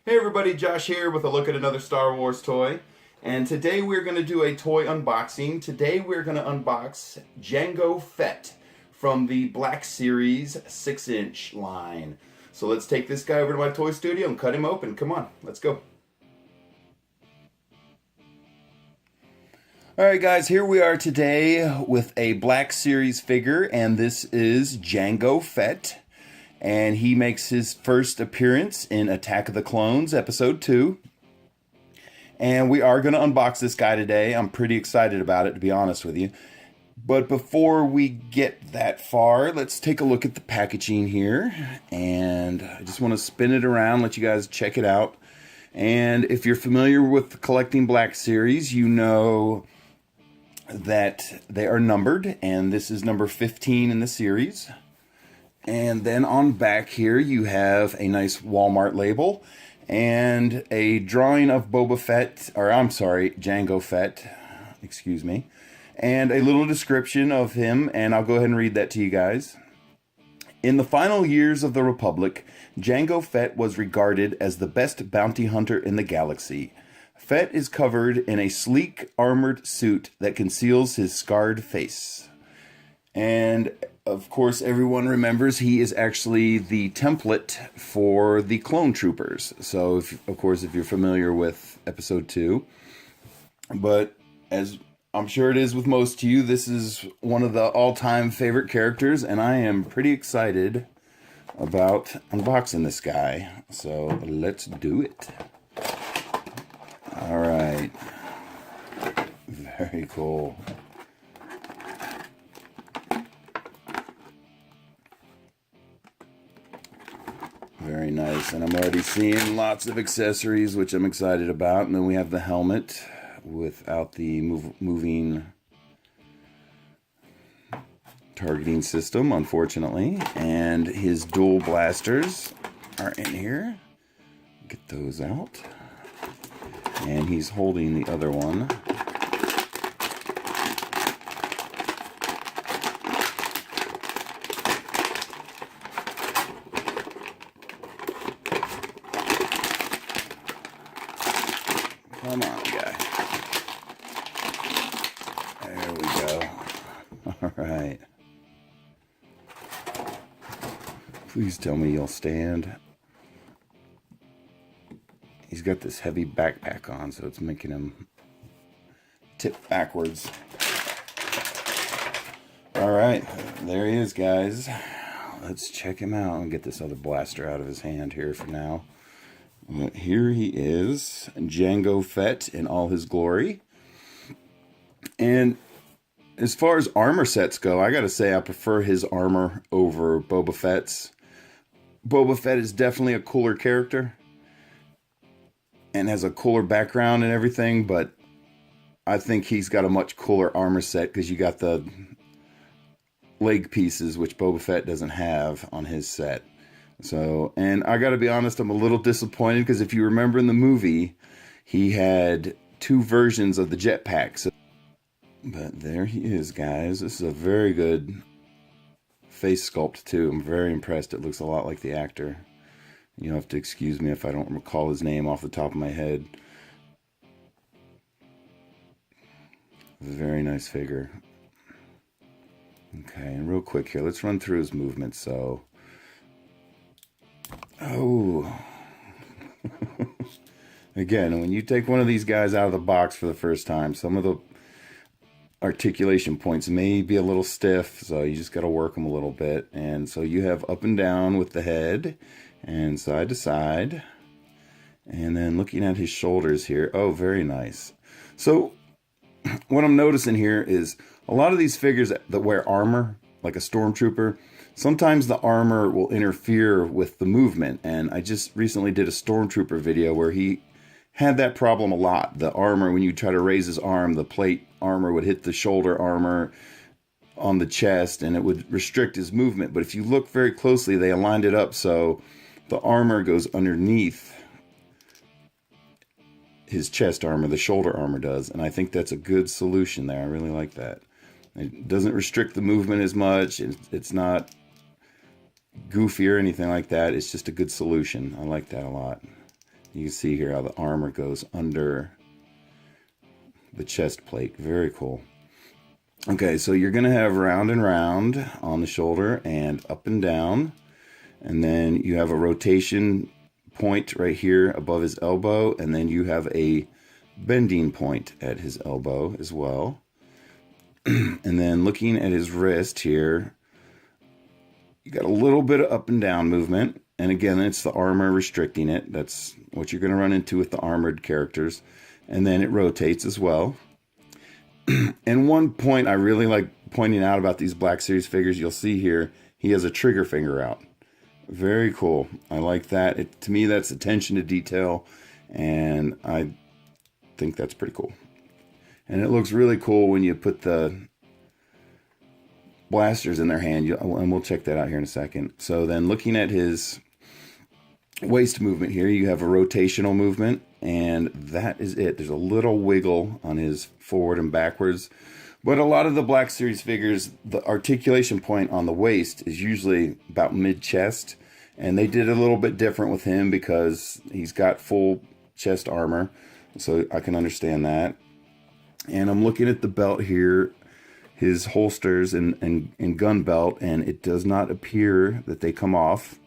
Hey everybody, Josh here with a look at another Star Wars toy. And today we're going to do a toy unboxing. Today we're going to unbox Jango Fett from the Black Series 6-inch line. So let's take this guy over to my toy studio and cut him open. Come on, let's go. Alright guys, here we are today with a Black Series figure, and this is Jango Fett. And he makes his first appearance in Attack of the Clones, Episode 2. And we are going to unbox this guy today. I'm pretty excited about it, to be honest with you. But before we get that far, let's take a look at the packaging here. And I just want to spin it around, let you guys check it out. And if you're familiar with the Collecting Black Series, you know that they are numbered. And this is number 15 in the series. And then on back here, you have a nice Walmart label and a drawing of Jango Fett, excuse me, and a little description of him, and I'll go ahead and read that to you guys. In the final years of the Republic, Jango Fett was regarded as the best bounty hunter in the galaxy. Fett is covered in a sleek, armored suit that conceals his scarred face. And of course, everyone remembers he is actually the template for the clone troopers. So, of course, if you're familiar with Episode 2. But as I'm sure it is with most of you, this is one of the all-time favorite characters, and I am pretty excited about unboxing this guy. So, let's do it. All right. Very cool. Very nice, and I'm already seeing lots of accessories, which I'm excited about. And then we have the helmet without the moving targeting system, unfortunately. And his dual blasters are in here. Get those out. And he's holding the other one. Come on, guy. There we go. All right. Please tell me you'll stand. He's got this heavy backpack on, so it's making him tip backwards. All right, there he is, guys. Let's check him out and get this other blaster out of his hand here for now. Here he is, Jango Fett in all his glory. And as far as armor sets go, I gotta say I prefer his armor over Boba Fett's. Boba Fett is definitely a cooler character and has a cooler background and everything, but I think he's got a much cooler armor set because you got the leg pieces, which Boba Fett doesn't have on his set. So, and I gotta be honest, I'm a little disappointed because if you remember in the movie, he had two versions of the jetpack. So, but there he is, guys. This is a very good face sculpt too. I'm very impressed. It looks a lot like the actor. You'll have to excuse me if I don't recall his name off the top of my head. Very nice figure. Okay, and real quick here, let's run through his movements. So, oh, again, when you take one of these guys out of the box for the first time, some of the articulation points may be a little stiff, so you just got to work them a little bit. And so you have up and down with the head and side to side. And then looking at his shoulders here, oh, very nice. So what I'm noticing here is a lot of these figures that wear armor, like a stormtrooper, sometimes the armor will interfere with the movement. And I just recently did a stormtrooper video where he had that problem a lot. The armor, when you try to raise his arm, the plate armor would hit the shoulder armor on the chest and it would restrict his movement. But if you look very closely, they aligned it up so the armor goes underneath his chest armor, the shoulder armor does. And I think that's a good solution there. I really like that. It doesn't restrict the movement as much. It's not goofy or anything like that. It's just a good solution. I like that a lot. You can see here how the armor goes under the chest plate. Very cool. Okay, so you're going to have round and round on the shoulder and up and down. And then you have a rotation point right here above his elbow. And then you have a bending point at his elbow as well. And then looking at his wrist here, you got a little bit of up and down movement. And again, it's the armor restricting it. That's what you're going to run into with the armored characters. And then it rotates as well. And one point I really like pointing out about these Black Series figures, you'll see here, he has a trigger finger out. Very cool. I like that. To me, that's attention to detail. And I think that's pretty cool. And it looks really cool when you put the blasters in their hand. And we'll check that out here in a second. So then looking at his waist movement here, you have a rotational movement. And that is it. There's a little wiggle on his forward and backwards. But a lot of the Black Series figures, the articulation point on the waist is usually about mid-chest. And they did a little bit different with him because he's got full chest armor. So I can understand that. And I'm looking at the belt here, his holsters and gun belt, and it does not appear that they come off,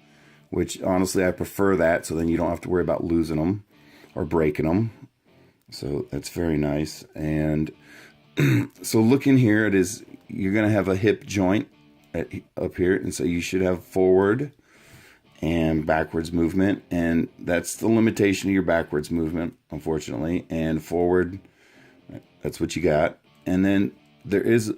which honestly I prefer that, so then you don't have to worry about losing them or breaking them. So that's very nice. And so looking here, it is, you're going to have a hip joint up here, and so you should have forward and backwards movement, and that's the limitation of your backwards movement, unfortunately. And forward, that's what you got. And then there is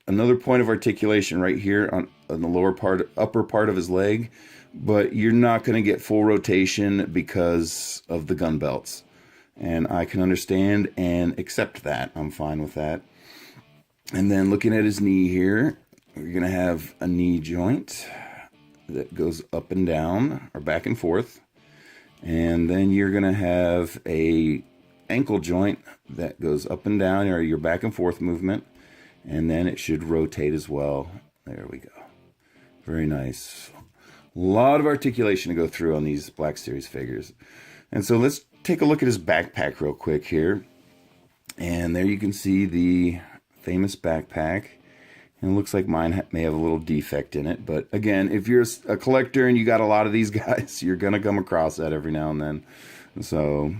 another point of articulation right here on the lower part, upper part of his leg, but you're not going to get full rotation because of the gun belts. And I can understand and accept that. I'm fine with that. And then looking at his knee here, you're going to have a knee joint that goes up and down or back and forth. And then you're going to have a ankle joint that goes up and down, or your back and forth movement. And then it should rotate as well. There we go. Very nice. A lot of articulation to go through on these Black Series figures. And so let's take a look at his backpack real quick here. And there you can see the famous backpack. And it looks like mine may have a little defect in it. But again, if you're a collector and you got a lot of these guys, you're going to come across that every now and then. So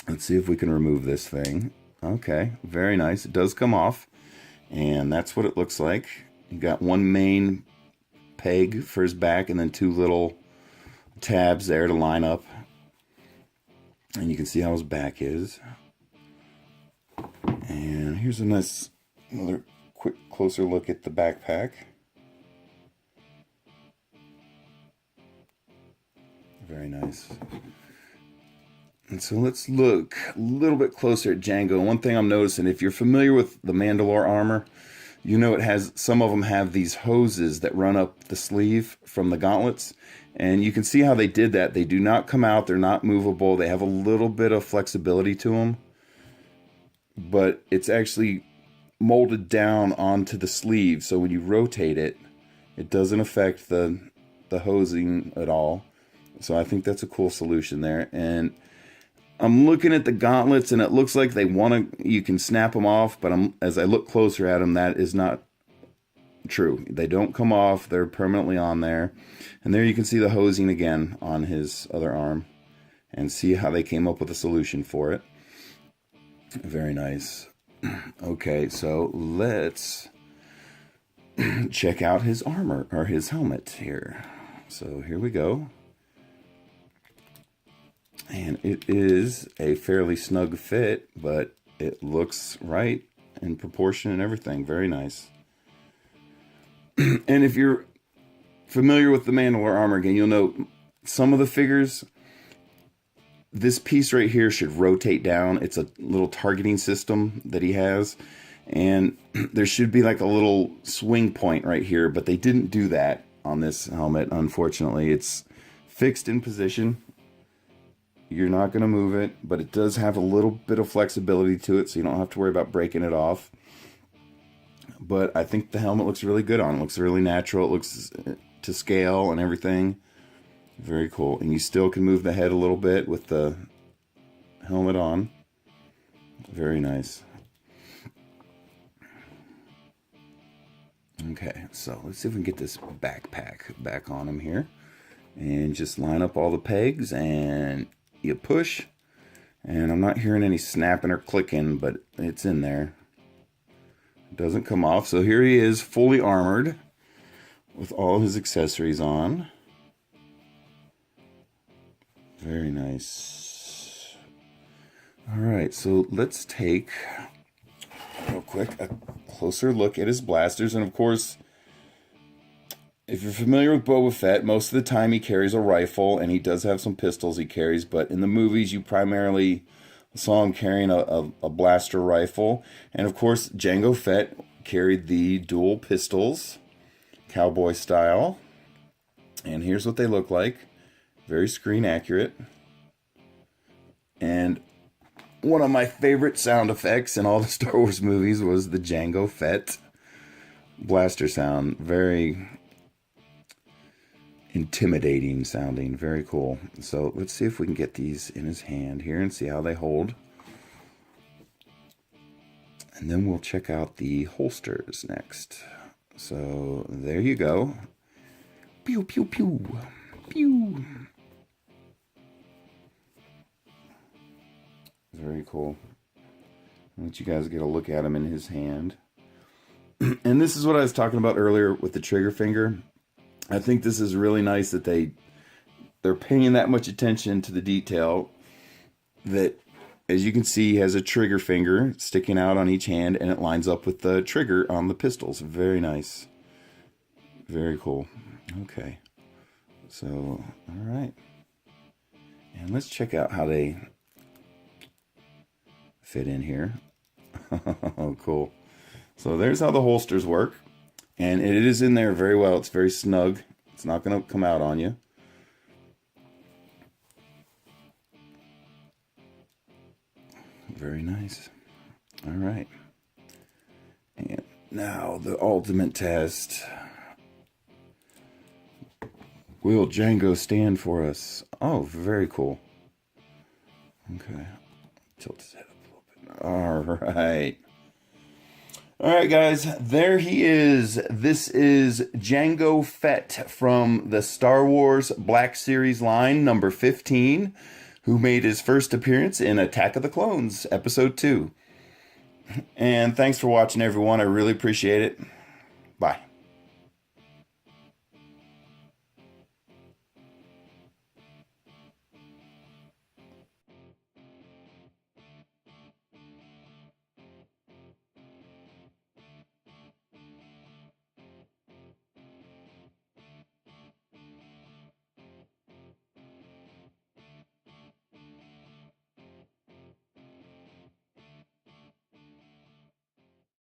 let's see if we can remove this thing. Okay, very nice. It does come off. And that's what it looks like. You got one main peg for his back and then two little tabs there to line up. And you can see how his back is. And here's a nice, another quick closer look at the backpack. Very nice. And so let's look a little bit closer at Jango. One thing I'm noticing, if you're familiar with the Mandalore armor, you know it has, some of them have these hoses that run up the sleeve from the gauntlets. And you can see how they did that. They do not come out. They're not movable. They have a little bit of flexibility to them. But it's actually molded down onto the sleeve. So when you rotate it, it doesn't affect the hosing at all. So I think that's a cool solution there. And I'm looking at the gauntlets, and it looks like they want to, you can snap them off, but as I look closer at them, that is not true. They don't come off. They're permanently on there. And there you can see the hosing again on his other arm, and see how they came up with a solution for it. Very nice. Okay, so let's check out his armor, or his helmet here. So here we go. And it is a fairly snug fit, but it looks right in proportion and everything. Very nice. And if you're familiar with the Mandalore armor, again, you'll know some of the figures, this piece right here should rotate down. It's a little targeting system that he has. And there should be like a little swing point right here, but they didn't do that on this helmet, unfortunately. It's fixed in position. You're not going to move it, but it does have a little bit of flexibility to it, so you don't have to worry about breaking it off. But I think the helmet looks really good on it. It looks really natural. It looks to scale and everything. Very cool. And you still can move the head a little bit with the helmet on. Very nice. Okay, so let's see if we can get this backpack back on him here. And just line up all the pegs and you push. And I'm not hearing any snapping or clicking, but it's in there. It doesn't come off. So here he is, fully armored with all his accessories on. Very nice. All right, so let's take, real quick, a closer look at his blasters. And of course, if you're familiar with Boba Fett, most of the time he carries a rifle, and he does have some pistols he carries, but in the movies you primarily saw him carrying a blaster rifle. And of course, Jango Fett carried the dual pistols, cowboy style. And here's what they look like. Very screen accurate. And one of my favorite sound effects in all the Star Wars movies was the Jango Fett blaster sound. Very intimidating sounding. Very cool. So let's see if we can get these in his hand here and see how they hold. And then we'll check out the holsters next. So there you go. Pew, pew, pew. Pew. Very cool. I'll let you guys get a look at him in his hand. And this is what I was talking about earlier with the trigger finger. I think this is really nice that they're paying that much attention to the detail that, as you can see, has a trigger finger sticking out on each hand, and it lines up with the trigger on the pistols. Very nice. Very cool. Okay. So, all right. And let's check out how they fit in here. Oh, cool. So there's how the holsters work. And it is in there very well. It's very snug. It's not going to come out on you. Very nice. All right. And now the ultimate test. Will Jango stand for us? Oh, very cool. Okay. Tilt his head up a little bit. All right. All right, guys, there he is. This is Jango Fett from the Star Wars Black Series line, number 15, who made his first appearance in Attack of the Clones, Episode 2. And thanks for watching, everyone. I really appreciate it. Bye.